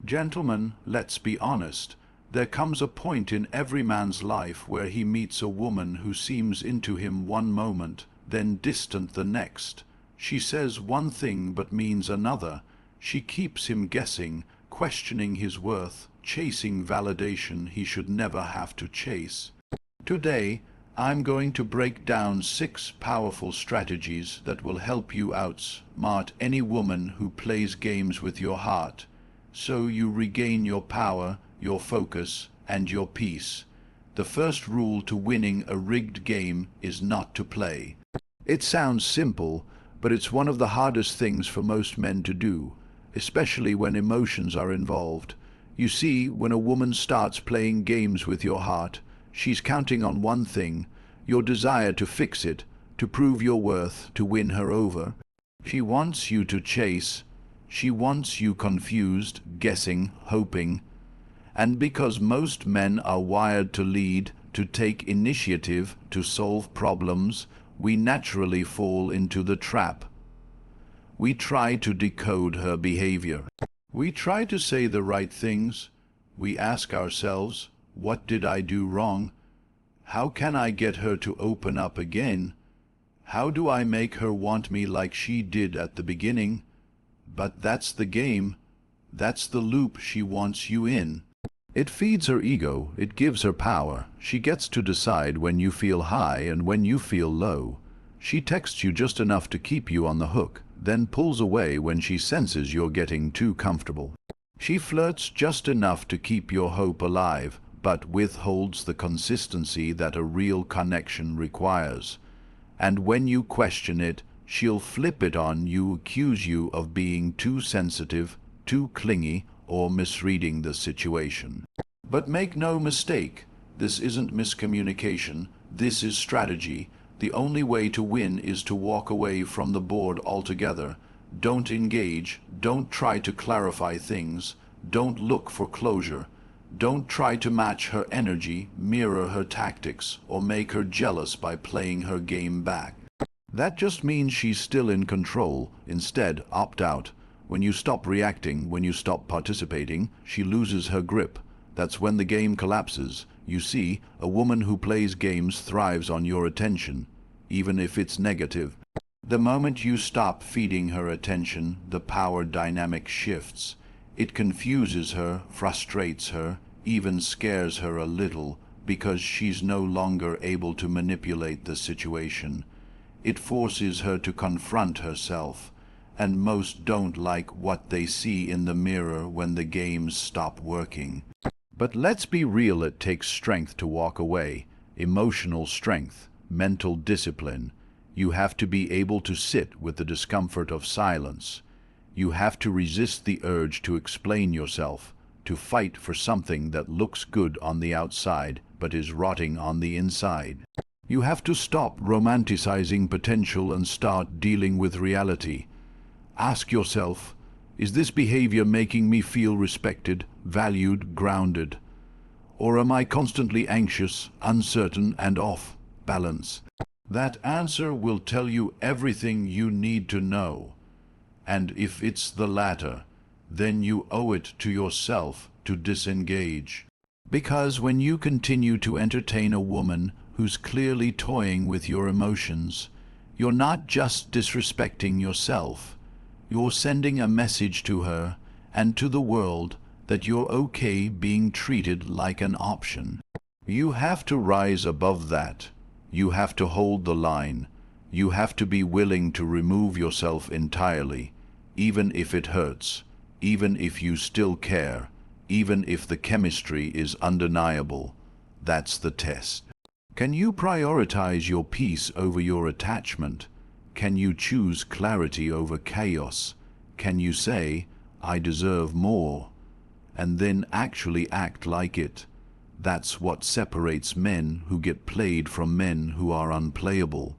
Gentlemen, let's be honest. There comes a point in every man's life where he meets a woman who seems into him one moment, then distant the next. She says one thing but means another. She keeps him guessing, questioning his worth, chasing validation he should never have to chase. Today, I'm going to break down 6 powerful strategies that will help you outsmart any woman who plays games with your heart, so you regain your power, your focus, and your peace. The first rule to winning a rigged game is not to play. It sounds simple, but it's one of the hardest things for most men to do, especially when emotions are involved. You see, when a woman starts playing games with your heart, she's counting on one thing: your desire to fix it, to prove your worth, to win her over. She wants you to chase. She wants you confused, guessing, hoping. And because most men are wired to lead, to take initiative, to solve problems, we naturally fall into the trap. We try to decode her behavior. We try to say the right things. We ask ourselves, what did I do wrong? How can I get her to open up again? How do I make her want me like she did at the beginning? But that's the game. That's the loop she wants you in. It feeds her ego. It gives her power. She gets to decide when you feel high and when you feel low. She texts you just enough to keep you on the hook, then pulls away when she senses you're getting too comfortable. She flirts just enough to keep your hope alive, but withholds the consistency that a real connection requires. And when you question it, she'll flip it on you, accuse you of being too sensitive, too clingy, or misreading the situation. But make no mistake, this isn't miscommunication, this is strategy. The only way to win is to walk away from the board altogether. Don't engage, don't try to clarify things, don't look for closure. Don't try to match her energy, mirror her tactics, or make her jealous by playing her game back. That just means she's still in control. Instead, opt out. When you stop reacting, when you stop participating, she loses her grip. That's when the game collapses. You see, a woman who plays games thrives on your attention, even if it's negative. The moment you stop feeding her attention, the power dynamic shifts. It confuses her, frustrates her, even scares her a little, because she's no longer able to manipulate the situation. It forces her to confront herself, and most don't like what they see in the mirror when the games stop working. But let's be real, it takes strength to walk away, emotional strength, mental discipline. You have to be able to sit with the discomfort of silence. You have to resist the urge to explain yourself, to fight for something that looks good on the outside but is rotting on the inside. You have to stop romanticizing potential and start dealing with reality. Ask yourself, is this behavior making me feel respected, valued, grounded? Or am I constantly anxious, uncertain, and off balance? That answer will tell you everything you need to know. And if it's the latter, then you owe it to yourself to disengage. Because when you continue to entertain a woman who's clearly toying with your emotions, you're not just disrespecting yourself. You're sending a message to her and to the world that you're okay being treated like an option. You have to rise above that. You have to hold the line. You have to be willing to remove yourself entirely, even if it hurts, even if you still care, even if the chemistry is undeniable. That's the test. Can you prioritize your peace over your attachment? Can you choose clarity over chaos? Can you say, I deserve more, and then actually act like it? That's what separates men who get played from men who are unplayable.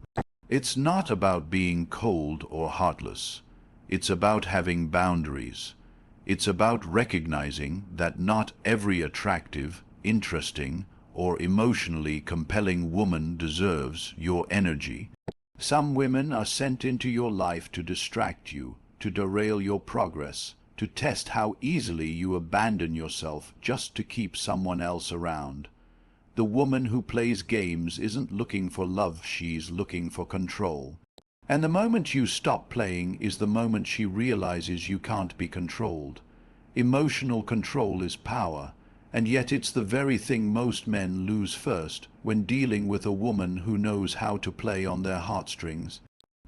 It's not about being cold or heartless. It's about having boundaries. It's about recognizing that not every attractive, interesting, or emotionally compelling woman deserves your energy. Some women are sent into your life to distract you, to derail your progress, to test how easily you abandon yourself just to keep someone else around. The woman who plays games isn't looking for love, she's looking for control. And the moment you stop playing is the moment she realizes you can't be controlled. Emotional control is power, and yet it's the very thing most men lose first when dealing with a woman who knows how to play on their heartstrings.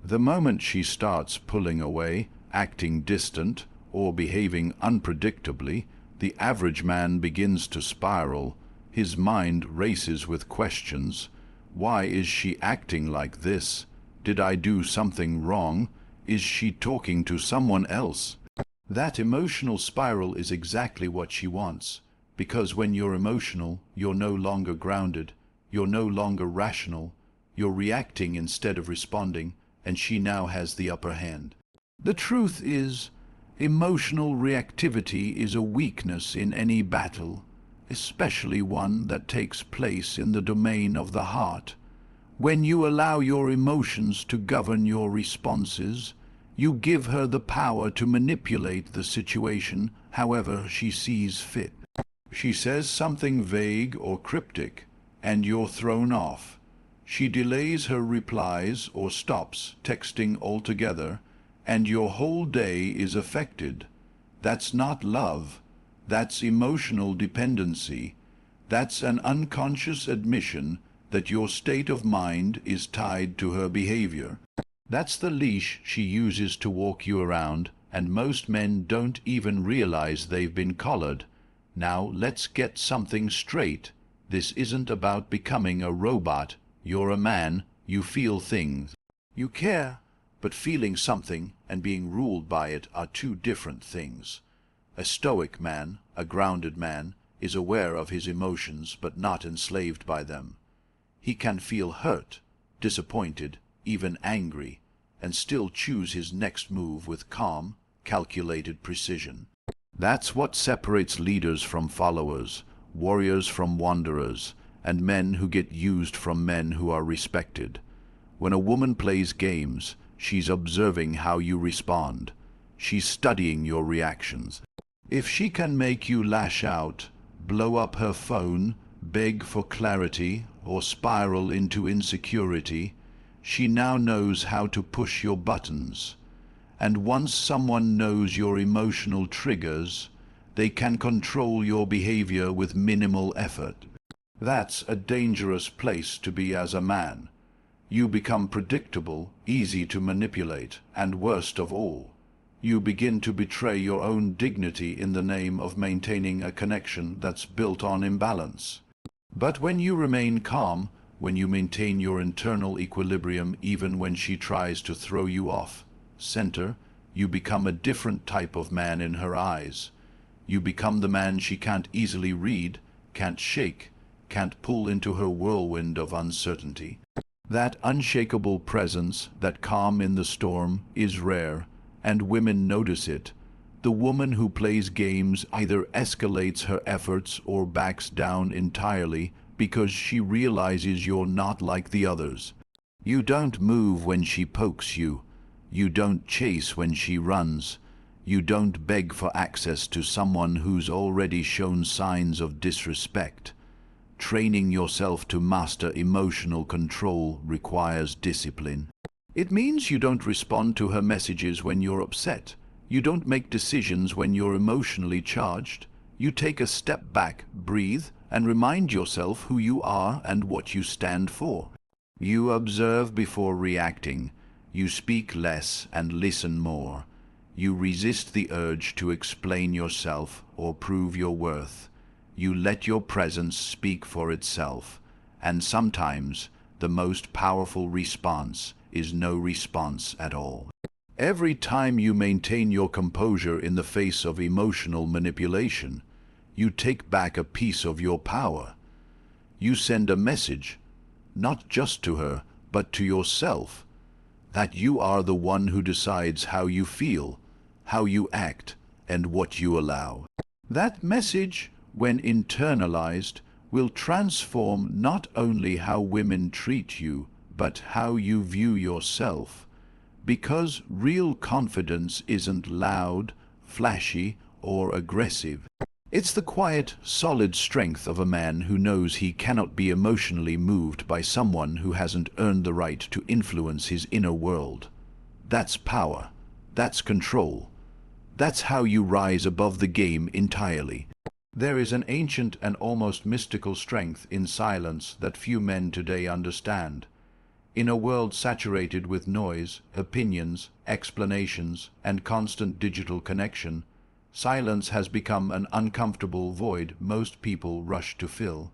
The moment she starts pulling away, acting distant, or behaving unpredictably, the average man begins to spiral. His mind races with questions. Why is she acting like this? Did I do something wrong? Is she talking to someone else? That emotional spiral is exactly what she wants, because when you're emotional, you're no longer grounded, you're no longer rational, you're reacting instead of responding, and she now has the upper hand. The truth is, emotional reactivity is a weakness in any battle, especially one that takes place in the domain of the heart. When you allow your emotions to govern your responses, you give her the power to manipulate the situation however she sees fit. She says something vague or cryptic, and you're thrown off. She delays her replies or stops texting altogether, and your whole day is affected. That's not love. That's emotional dependency. That's an unconscious admission that your state of mind is tied to her behavior. That's the leash she uses to walk you around, and most men don't even realize they've been collared. Now let's get something straight. This isn't about becoming a robot. You're a man. You feel things. You care, but feeling something and being ruled by it are two different things. A stoic man, a grounded man, is aware of his emotions but not enslaved by them. He can feel hurt, disappointed, even angry, and still choose his next move with calm, calculated precision. That's what separates leaders from followers, warriors from wanderers, and men who get used from men who are respected. When a woman plays games, she's observing how you respond. She's studying your reactions. If she can make you lash out, blow up her phone, beg for clarity, or spiral into insecurity, she now knows how to push your buttons. And once someone knows your emotional triggers, they can control your behavior with minimal effort. That's a dangerous place to be as a man. You become predictable, easy to manipulate, and worst of all, you begin to betray your own dignity in the name of maintaining a connection that's built on imbalance. But when you remain calm, when you maintain your internal equilibrium even when she tries to throw you off center, you become a different type of man in her eyes. You become the man she can't easily read, can't shake, can't pull into her whirlwind of uncertainty. That unshakable presence, that calm in the storm, is rare, and women notice it. The woman who plays games either escalates her efforts or backs down entirely because she realizes you're not like the others. You don't move when she pokes you. You don't chase when she runs. You don't beg for access to someone who's already shown signs of disrespect. Training yourself to master emotional control requires discipline. It means you don't respond to her messages when you're upset. You don't make decisions when you're emotionally charged. You take a step back, breathe, and remind yourself who you are and what you stand for. You observe before reacting. You speak less and listen more. You resist the urge to explain yourself or prove your worth. You let your presence speak for itself. And sometimes the most powerful response is no response at all. Every time you maintain your composure in the face of emotional manipulation, you take back a piece of your power. You send a message, not just to her, but to yourself, that you are the one who decides how you feel, how you act, and what you allow. That message, when internalized, will transform not only how women treat you, but how you view yourself. Because real confidence isn't loud, flashy, or aggressive. It's the quiet, solid strength of a man who knows he cannot be emotionally moved by someone who hasn't earned the right to influence his inner world. That's power. That's control. That's how you rise above the game entirely. There is an ancient and almost mystical strength in silence that few men today understand. In a world saturated with noise, opinions, explanations, and constant digital connection, silence has become an uncomfortable void most people rush to fill.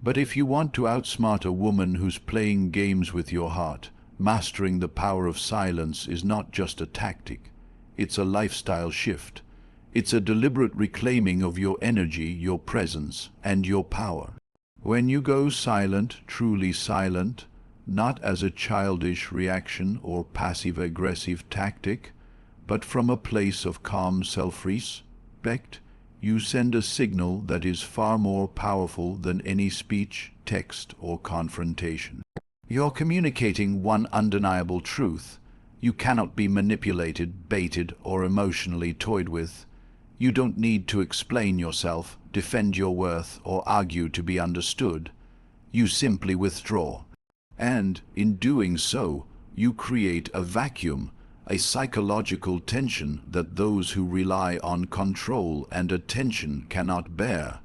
But if you want to outsmart a woman who's playing games with your heart, mastering the power of silence is not just a tactic. It's a lifestyle shift. It's a deliberate reclaiming of your energy, your presence, and your power. When you go silent, truly silent, not as a childish reaction or passive-aggressive tactic, but from a place of calm self-respect, you send a signal that is far more powerful than any speech, text, or confrontation. You're communicating one undeniable truth. You cannot be manipulated, baited, or emotionally toyed with. You don't need to explain yourself, defend your worth, or argue to be understood. You simply withdraw. And, in doing so, you create a vacuum, a psychological tension that those who rely on control and attention cannot bear.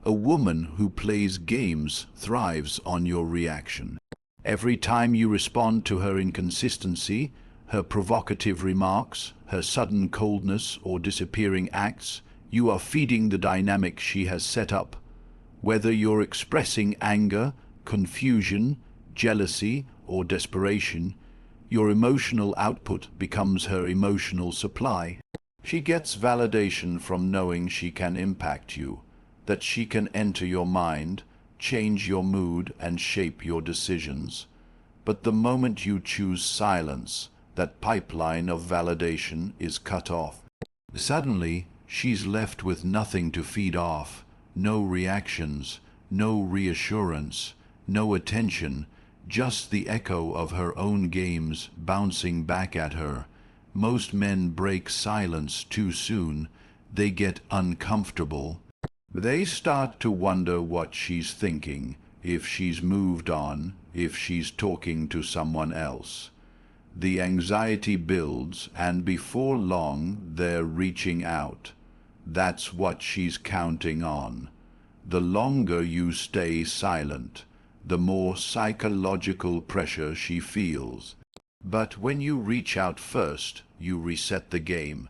A woman who plays games thrives on your reaction. Every time you respond to her inconsistency, her provocative remarks, her sudden coldness or disappearing acts, you are feeding the dynamic she has set up. Whether you're expressing anger, confusion, jealousy, or desperation, your emotional output becomes her emotional supply. She gets validation from knowing she can impact you, that she can enter your mind, change your mood, and shape your decisions. But the moment you choose silence, that pipeline of validation is cut off. Suddenly, she's left with nothing to feed off, no reactions, no reassurance, no attention, just the echo of her own games bouncing back at her. Most men break silence too soon. They get uncomfortable. They start to wonder what she's thinking, if she's moved on, if she's talking to someone else. The anxiety builds, and before long they're reaching out. That's what she's counting on. The longer you stay silent, the more psychological pressure she feels. But when you reach out first, you reset the game,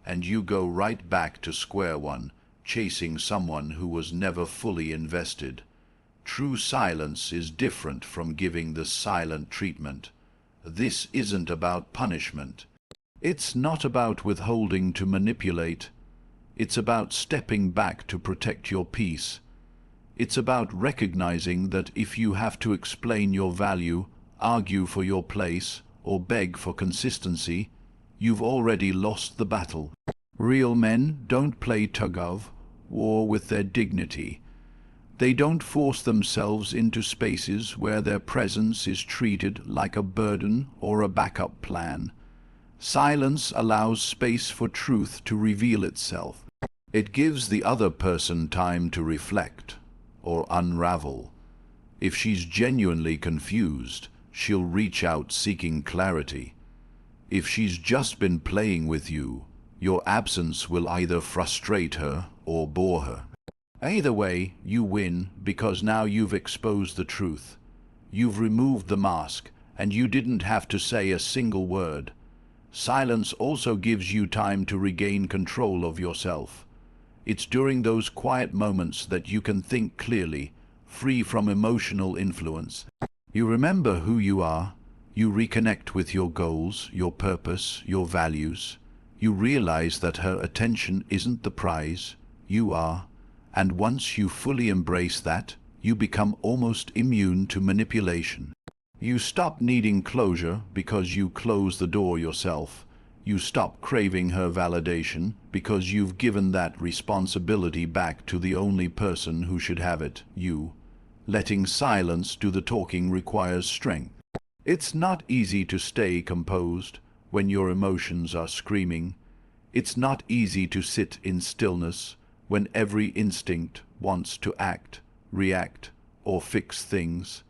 and you go right back to square one, chasing someone who was never fully invested. True silence is different from giving the silent treatment. This isn't about punishment. It's not about withholding to manipulate. It's about stepping back to protect your peace. It's about recognizing that if you have to explain your value, argue for your place, or beg for consistency, you've already lost the battle. Real men don't play tug-of-war with their dignity. They don't force themselves into spaces where their presence is treated like a burden or a backup plan. Silence allows space for truth to reveal itself. It gives the other person time to reflect or unravel. If she's genuinely confused, she'll reach out seeking clarity. If she's just been playing with you, your absence will either frustrate her or bore her. Either way, you win, because now you've exposed the truth. You've removed the mask, and you didn't have to say a single word. Silence also gives you time to regain control of yourself. It's during those quiet moments that you can think clearly, free from emotional influence. You remember who you are. You reconnect with your goals, your purpose, your values. You realize that her attention isn't the prize, you are. And once you fully embrace that, you become almost immune to manipulation. You stop needing closure because you close the door yourself. You stop craving her validation because you've given that responsibility back to the only person who should have it, you. Letting silence do the talking requires strength. It's not easy to stay composed when your emotions are screaming. It's not easy to sit in stillness when every instinct wants to act, react, or fix things.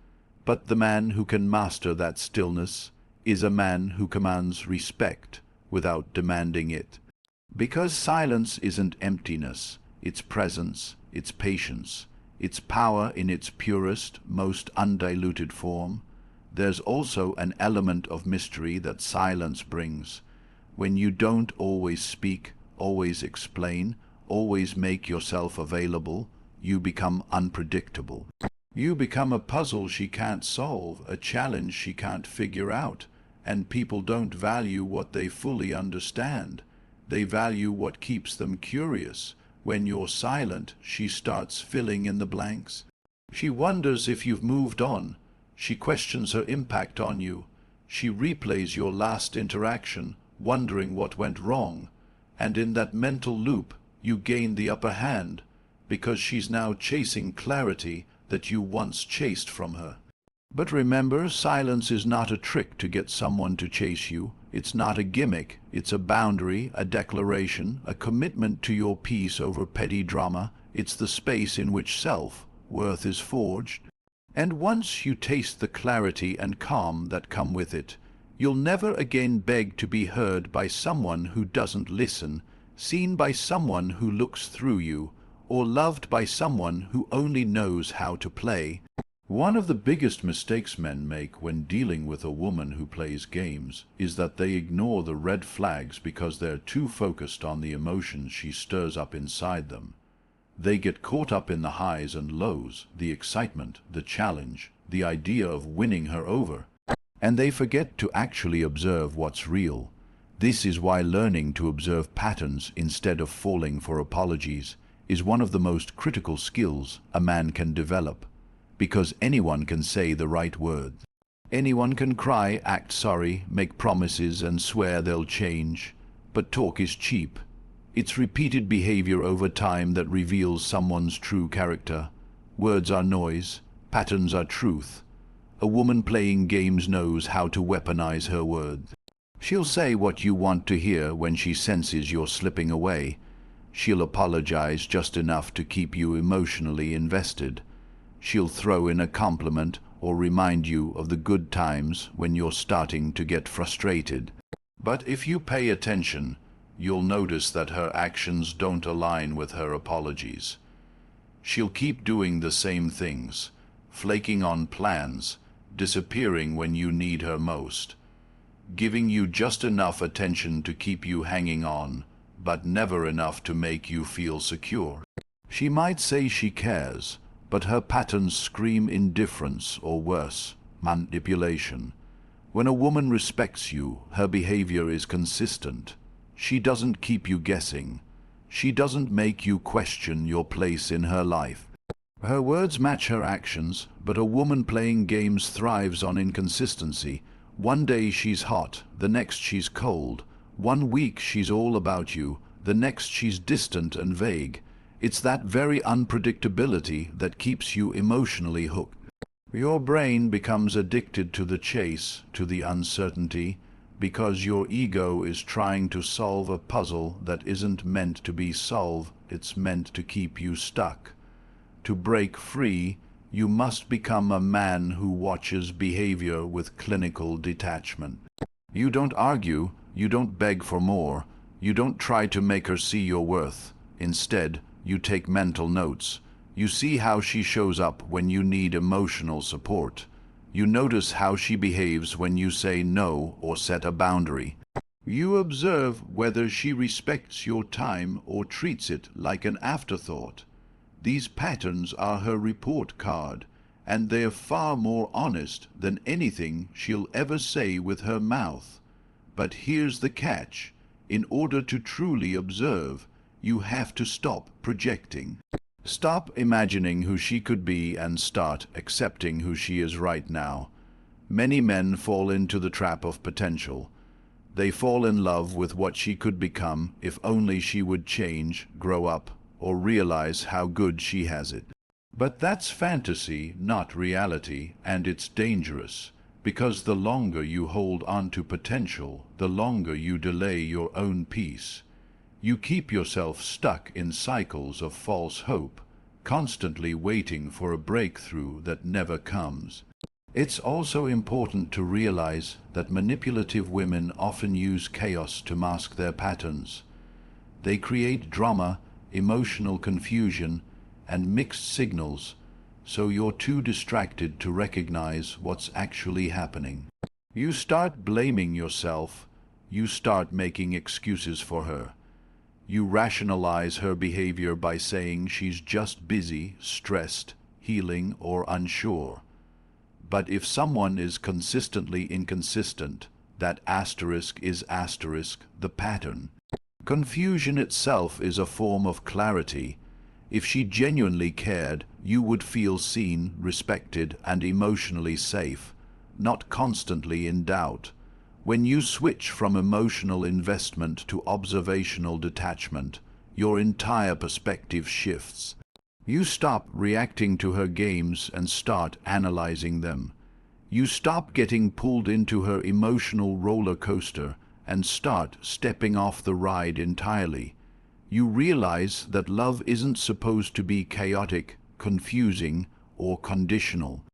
But the man who can master that stillness is a man who commands respect without demanding it. Because silence isn't emptiness, it's presence, it's patience, it's power in its purest, most undiluted form. There's also an element of mystery that silence brings. When you don't always speak, always explain, always make yourself available, you become unpredictable. You become a puzzle she can't solve, a challenge she can't figure out, and people don't value what they fully understand. They value what keeps them curious. When you're silent, she starts filling in the blanks. She wonders if you've moved on. She questions her impact on you. She replays your last interaction, wondering what went wrong. And in that mental loop, you gain the upper hand, because she's now chasing clarity that you once chased from her. But remember, silence is not a trick to get someone to chase you. It's not a gimmick. It's a boundary, a declaration, a commitment to your peace over petty drama. It's the space in which self-worth is forged. And once you taste the clarity and calm that come with it, you'll never again beg to be heard by someone who doesn't listen, seen by someone who looks through you, or loved by someone who only knows how to play. One of the biggest mistakes men make when dealing with a woman who plays games is that they ignore the red flags because they're too focused on the emotions she stirs up inside them. They get caught up in the highs and lows, the excitement, the challenge, the idea of winning her over, and they forget to actually observe what's real. This is why learning to observe patterns instead of falling for apologies is one of the most critical skills a man can develop. Because anyone can say the right words. Anyone can cry, act sorry, make promises and swear they'll change. But talk is cheap. It's repeated behavior over time that reveals someone's true character. Words are noise, patterns are truth. A woman playing games knows how to weaponize her words. She'll say what you want to hear when she senses you're slipping away. She'll apologize just enough to keep you emotionally invested. She'll throw in a compliment or remind you of the good times when you're starting to get frustrated. But if you pay attention, you'll notice that her actions don't align with her apologies. She'll keep doing the same things, flaking on plans, disappearing when you need her most, giving you just enough attention to keep you hanging on, but never enough to make you feel secure. She might say she cares, but her patterns scream indifference or worse, manipulation. When a woman respects you, her behavior is consistent. She doesn't keep you guessing. She doesn't make you question your place in her life. Her words match her actions, but a woman playing games thrives on inconsistency. One day she's hot, the next she's cold. One week she's all about you, the next she's distant and vague. It's that very unpredictability that keeps you emotionally hooked. Your brain becomes addicted to the chase, to the uncertainty, because your ego is trying to solve a puzzle that isn't meant to be solved, it's meant to keep you stuck. To break free, you must become a man who watches behavior with clinical detachment. You don't argue, you don't beg for more, you don't try to make her see your worth. Instead, you take mental notes. You see how she shows up when you need emotional support. You notice how she behaves when you say no or set a boundary. You observe whether she respects your time or treats it like an afterthought. These patterns are her report card, and they're far more honest than anything she'll ever say with her mouth. But here's the catch. In order to truly observe, you have to stop projecting. Stop imagining who she could be and start accepting who she is right now. Many men fall into the trap of potential. They fall in love with what she could become if only she would change, grow up, or realize how good she has it. But that's fantasy, not reality, and it's dangerous, because the longer you hold on to potential, the longer you delay your own peace. You keep yourself stuck in cycles of false hope, constantly waiting for a breakthrough that never comes. It's also important to realize that manipulative women often use chaos to mask their patterns. They create drama, emotional confusion, and mixed signals, so you're too distracted to recognize what's actually happening. You start blaming yourself. You start making excuses for her. You rationalize her behavior by saying she's just busy, stressed, healing, or unsure. But if someone is consistently inconsistent, that asterisk is asterisk the pattern. Confusion itself is a form of clarity. If she genuinely cared, you would feel seen, respected, and emotionally safe, not constantly in doubt. When you switch from emotional investment to observational detachment, your entire perspective shifts. You stop reacting to her games and start analyzing them. You stop getting pulled into her emotional roller coaster and start stepping off the ride entirely. You realize that love isn't supposed to be chaotic, confusing, or conditional.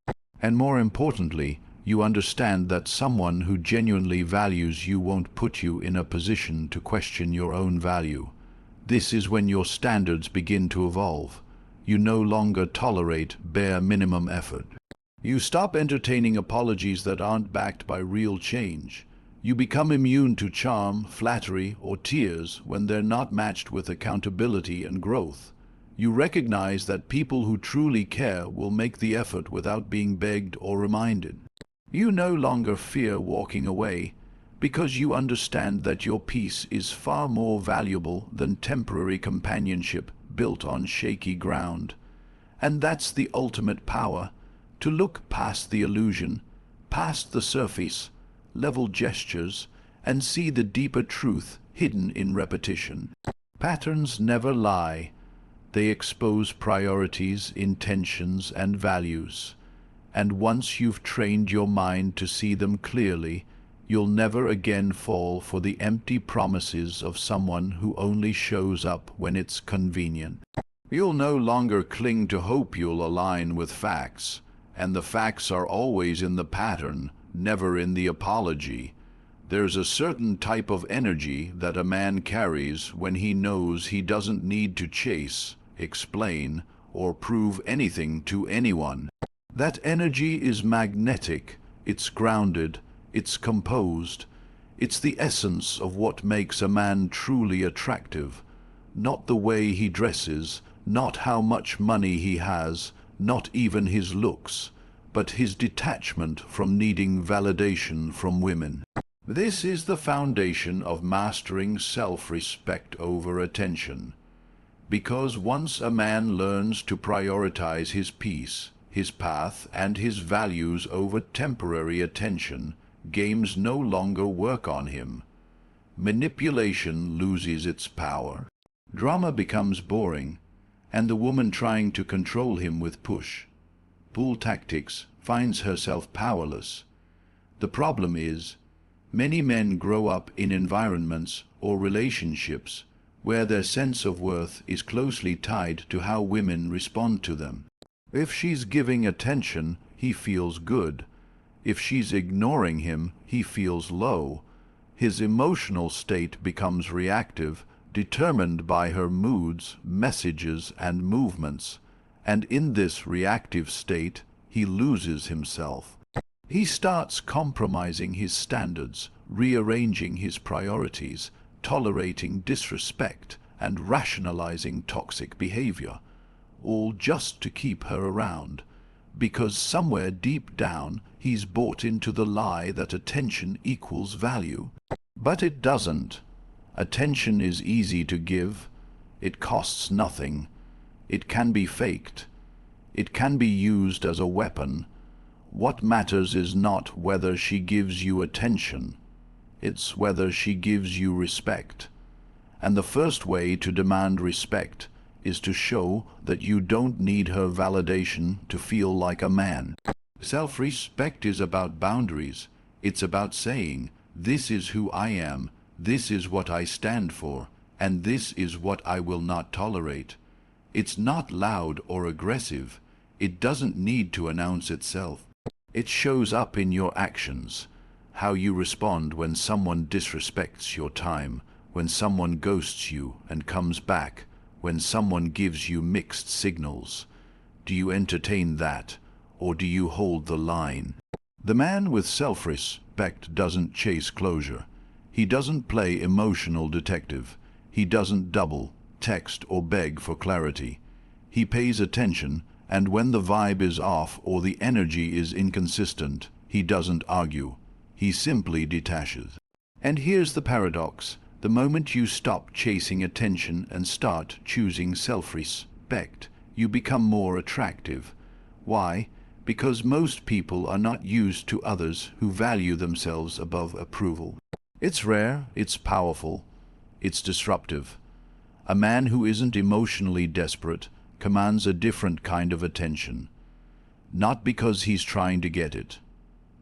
And more importantly, you understand that someone who genuinely values you won't put you in a position to question your own value. This is when your standards begin to evolve. You no longer tolerate bare minimum effort. You stop entertaining apologies that aren't backed by real change. You become immune to charm, flattery, or tears when they're not matched with accountability and growth. You recognize that people who truly care will make the effort without being begged or reminded. You no longer fear walking away because you understand that your peace is far more valuable than temporary companionship built on shaky ground. And that's the ultimate power, to look past the illusion, past the surface, level gestures, and see the deeper truth hidden in repetition. Patterns never lie. They expose priorities, intentions, and values. And once you've trained your mind to see them clearly, you'll never again fall for the empty promises of someone who only shows up when it's convenient. You'll no longer cling to hope you'll align with facts, and the facts are always in the pattern, never in the apology. There's a certain type of energy that a man carries when he knows he doesn't need to chase, explain, or prove anything to anyone. That energy is magnetic, it's grounded, it's composed. It's the essence of what makes a man truly attractive. Not the way he dresses, not how much money he has, not even his looks, but his detachment from needing validation from women. This is the foundation of mastering self-respect over attention. Because once a man learns to prioritize his peace, his path, and his values over temporary attention, games no longer work on him. Manipulation loses its power. Drama becomes boring, and the woman trying to control him with push-pull tactics finds herself powerless. The problem is, many men grow up in environments or relationships where their sense of worth is closely tied to how women respond to them. If she's giving attention, he feels good. If she's ignoring him, he feels low. His emotional state becomes reactive, determined by her moods, messages, and movements. And in this reactive state, he loses himself. He starts compromising his standards, rearranging his priorities, tolerating disrespect, and rationalizing toxic behavior, all just to keep her around, because somewhere deep down he's bought into the lie that attention equals value. But it doesn't. Attention is easy to give. It costs nothing. It can be faked. It can be used as a weapon. What matters is not whether she gives you attention. It's whether she gives you respect. And the first way to demand respect is to show that you don't need her validation to feel like a man. Self-respect is about boundaries. It's about saying, this is who I am, this is what I stand for, And this is what I will not tolerate. It's not loud or aggressive. It doesn't need to announce itself. It shows up in your actions, how you respond when someone disrespects your time, when someone ghosts you and comes back, when someone gives you mixed signals. Do you entertain that, or do you hold the line? The man with self-respect doesn't chase closure. He doesn't play emotional detective. He doesn't double, text, or beg for clarity. He pays attention, and when the vibe is off or the energy is inconsistent, he doesn't argue. He simply detaches. And here's the paradox. The moment you stop chasing attention and start choosing self-respect, you become more attractive. Why? Because most people are not used to others who value themselves above approval. It's rare, it's powerful, it's disruptive. A man who isn't emotionally desperate commands a different kind of attention. Not because he's trying to get it,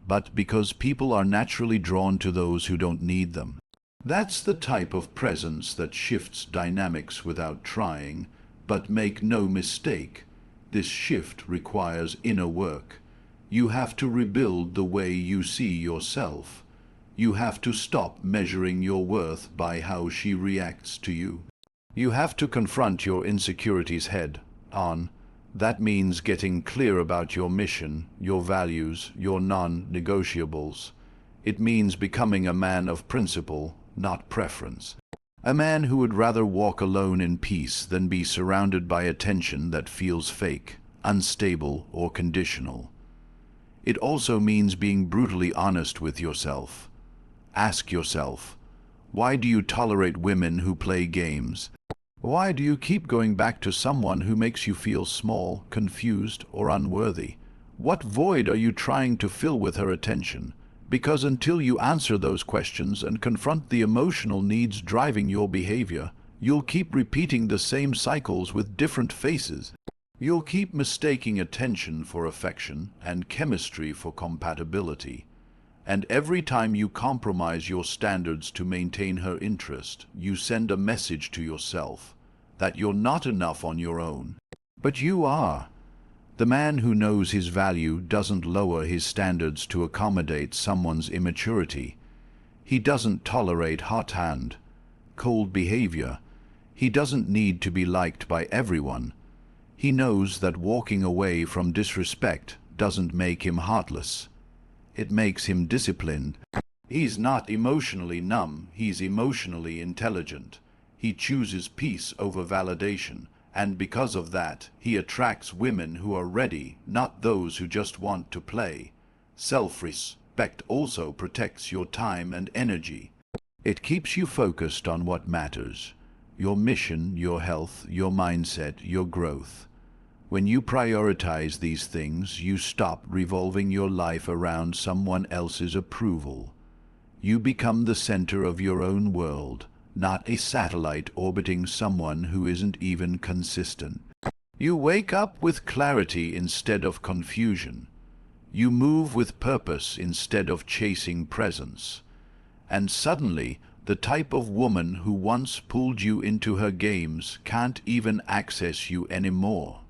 but because people are naturally drawn to those who don't need them. That's the type of presence that shifts dynamics without trying, but make no mistake, this shift requires inner work. You have to rebuild the way you see yourself. You have to stop measuring your worth by how she reacts to you. You have to confront your insecurities head on. That means getting clear about your mission, your values, your non-negotiables. It means becoming a man of principle, not preference. A man who would rather walk alone in peace than be surrounded by attention that feels fake, unstable, or conditional. It also means being brutally honest with yourself. Ask yourself, why do you tolerate women who play games? Why do you keep going back to someone who makes you feel small, confused, or unworthy? What void are you trying to fill with her attention? Because until you answer those questions and confront the emotional needs driving your behavior, you'll keep repeating the same cycles with different faces. You'll keep mistaking attention for affection and chemistry for compatibility. And every time you compromise your standards to maintain her interest, you send a message to yourself that you're not enough on your own. But you are. The man who knows his value doesn't lower his standards to accommodate someone's immaturity. He doesn't tolerate hot-hand, cold behavior. He doesn't need to be liked by everyone. He knows that walking away from disrespect doesn't make him heartless. It makes him disciplined. He's not emotionally numb, he's emotionally intelligent. He chooses peace over validation, and because of that, he attracts women who are ready, not those who just want to play. Self-respect also protects your time and energy. It keeps you focused on what matters: your mission, your health, your mindset, your growth. When you prioritize these things, you stop revolving your life around someone else's approval. You become the center of your own world, not a satellite orbiting someone who isn't even consistent. You wake up with clarity instead of confusion. You move with purpose instead of chasing presence. And suddenly, the type of woman who once pulled you into her games can't even access you anymore.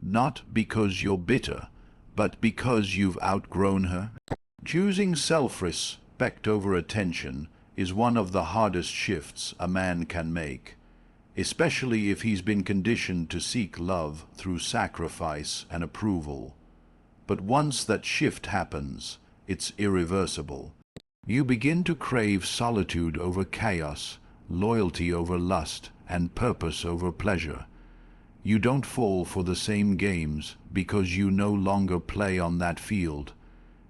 Not because you're bitter, but because you've outgrown her. Choosing self-respect over attention is one of the hardest shifts a man can make, especially if he's been conditioned to seek love through sacrifice and approval. But once that shift happens, it's irreversible. You begin to crave solitude over chaos, loyalty over lust, and purpose over pleasure. You don't fall for the same games because you no longer play on that field.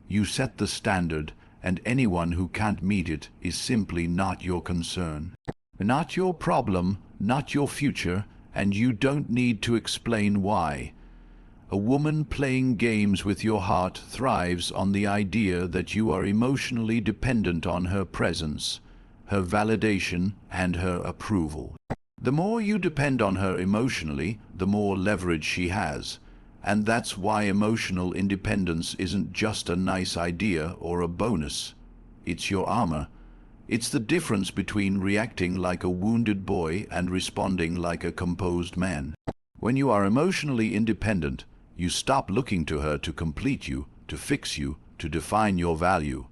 You set the standard, and anyone who can't meet it is simply not your concern. Not your problem, not your future, and you don't need to explain why. A woman playing games with your heart thrives on the idea that you are emotionally dependent on her presence, her validation, and her approval. The more you depend on her emotionally, the more leverage she has. And that's why emotional independence isn't just a nice idea or a bonus. It's your armor. It's the difference between reacting like a wounded boy and responding like a composed man. When you are emotionally independent, you stop looking to her to complete you, to fix you, to define your value.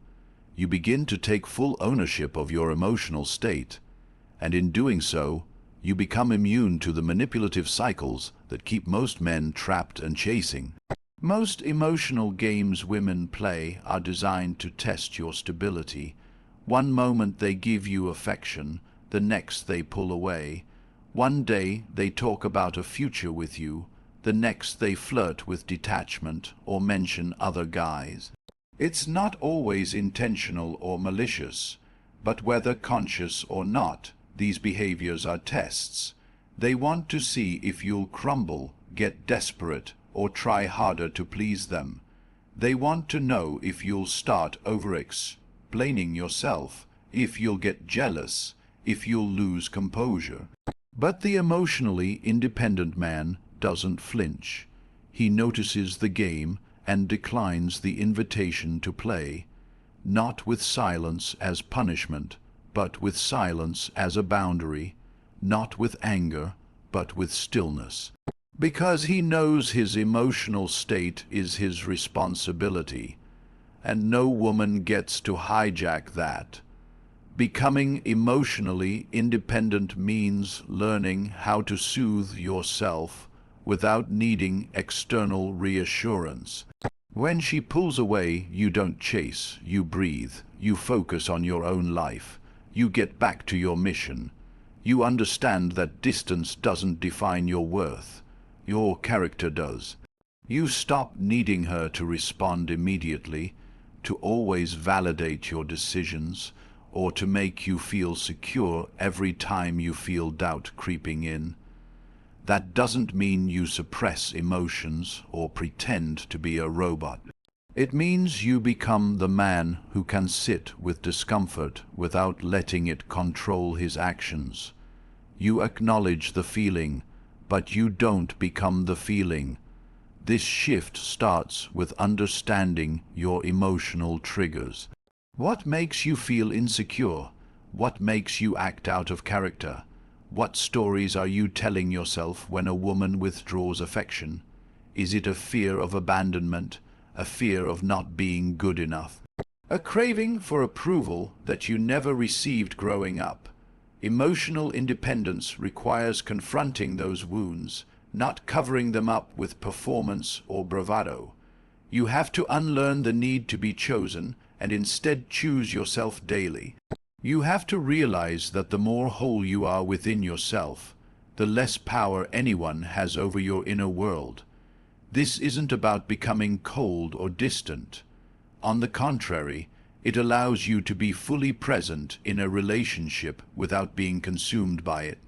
You begin to take full ownership of your emotional state, and in doing so, you become immune to the manipulative cycles that keep most men trapped and chasing. Most emotional games women play are designed to test your stability. One moment they give you affection, the next they pull away. One day they talk about a future with you, the next they flirt with detachment or mention other guys. It's not always intentional or malicious, but whether conscious or not, these behaviors are tests. They want to see if you'll crumble, get desperate, or try harder to please them. They want to know if you'll start over-explaining yourself, if you'll get jealous, if you'll lose composure. But the emotionally independent man doesn't flinch. He notices the game and declines the invitation to play, not with silence as punishment, but with silence as a boundary, not with anger, but with stillness. Because he knows his emotional state is his responsibility, and no woman gets to hijack that. Becoming emotionally independent means learning how to soothe yourself without needing external reassurance. When she pulls away, you don't chase, you breathe, you focus on your own life, you get back to your mission. You understand that distance doesn't define your worth, your character does. You stop needing her to respond immediately, to always validate your decisions, or to make you feel secure every time you feel doubt creeping in. That doesn't mean you suppress emotions or pretend to be a robot. It means you become the man who can sit with discomfort without letting it control his actions. You acknowledge the feeling, but you don't become the feeling. This shift starts with understanding your emotional triggers. What makes you feel insecure? What makes you act out of character? What stories are you telling yourself when a woman withdraws affection? Is it a fear of abandonment, a fear of not being good enough? A craving for approval that you never received growing up? Emotional independence requires confronting those wounds, not covering them up with performance or bravado. You have to unlearn the need to be chosen and instead choose yourself daily. You have to realize that the more whole you are within yourself, the less power anyone has over your inner world. This isn't about becoming cold or distant. On the contrary, it allows you to be fully present in a relationship without being consumed by it.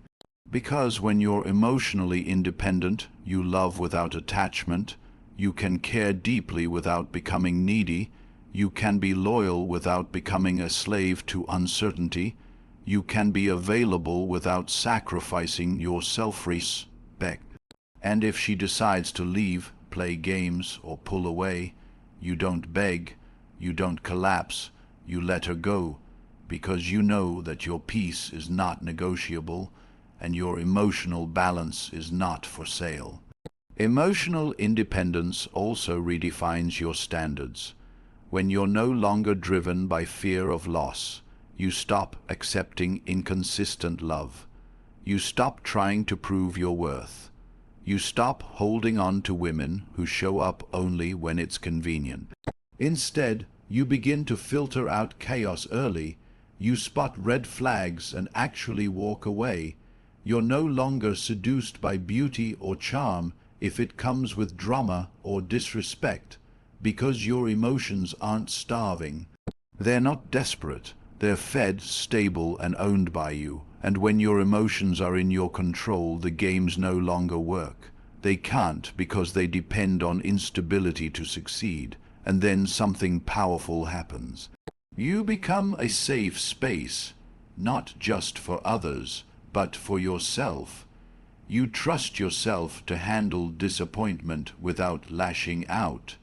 Because when you're emotionally independent, you love without attachment, you can care deeply without becoming needy, you can be loyal without becoming a slave to uncertainty. You can be available without sacrificing your self-respect. And if she decides to leave, play games, or pull away, you don't beg, you don't collapse, you let her go, because you know that your peace is not negotiable and your emotional balance is not for sale. Emotional independence also redefines your standards. When you're no longer driven by fear of loss, you stop accepting inconsistent love. You stop trying to prove your worth. You stop holding on to women who show up only when it's convenient. Instead, you begin to filter out chaos early. You spot red flags and actually walk away. You're no longer seduced by beauty or charm if it comes with drama or disrespect, because your emotions aren't starving. They're not desperate. They're fed, stable, and owned by you. And when your emotions are in your control, the games no longer work. They can't because they depend on instability to succeed. And then something powerful happens. You become a safe space, not just for others, but for yourself. You trust yourself to handle disappointment without lashing out.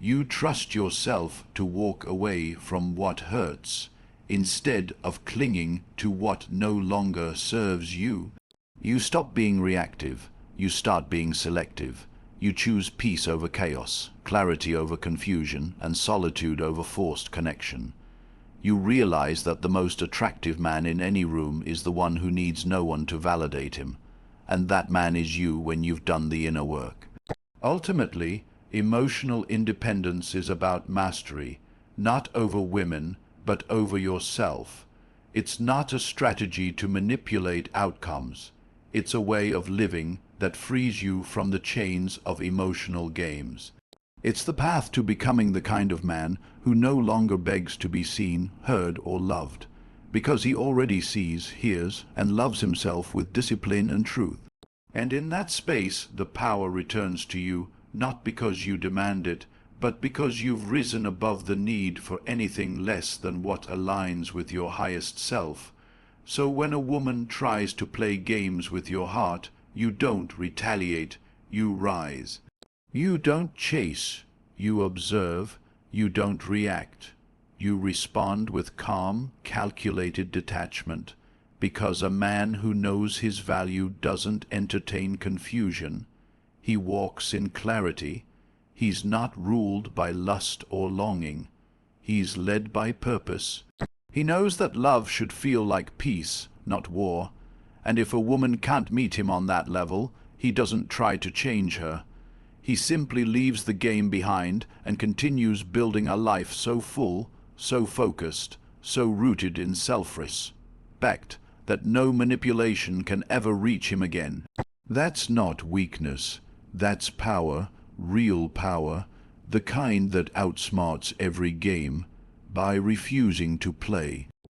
You trust yourself to walk away from what hurts, instead of clinging to what no longer serves you. You stop being reactive. You start being selective. You choose peace over chaos, clarity over confusion, and solitude over forced connection. You realize that the most attractive man in any room is the one who needs no one to validate him, and that man is you when you've done the inner work. Ultimately, emotional independence is about mastery, not over women, but over yourself. It's not a strategy to manipulate outcomes. It's a way of living that frees you from the chains of emotional games. It's the path to becoming the kind of man who no longer begs to be seen, heard, or loved, because he already sees, hears, and loves himself with discipline and truth. And in that space, the power returns to you, not because you demand it, but because you've risen above the need for anything less than what aligns with your highest self. So when a woman tries to play games with your heart, you don't retaliate, you rise. You don't chase, you observe, you don't react. You respond with calm, calculated detachment, because a man who knows his value doesn't entertain confusion. He walks in clarity. He's not ruled by lust or longing. He's led by purpose. He knows that love should feel like peace, not war, and if a woman can't meet him on that level, he doesn't try to change her. He simply leaves the game behind and continues building a life so full, so focused, so rooted in self-respect that no manipulation can ever reach him again. That's not weakness. That's power, real power, the kind that outsmarts every game by refusing to play.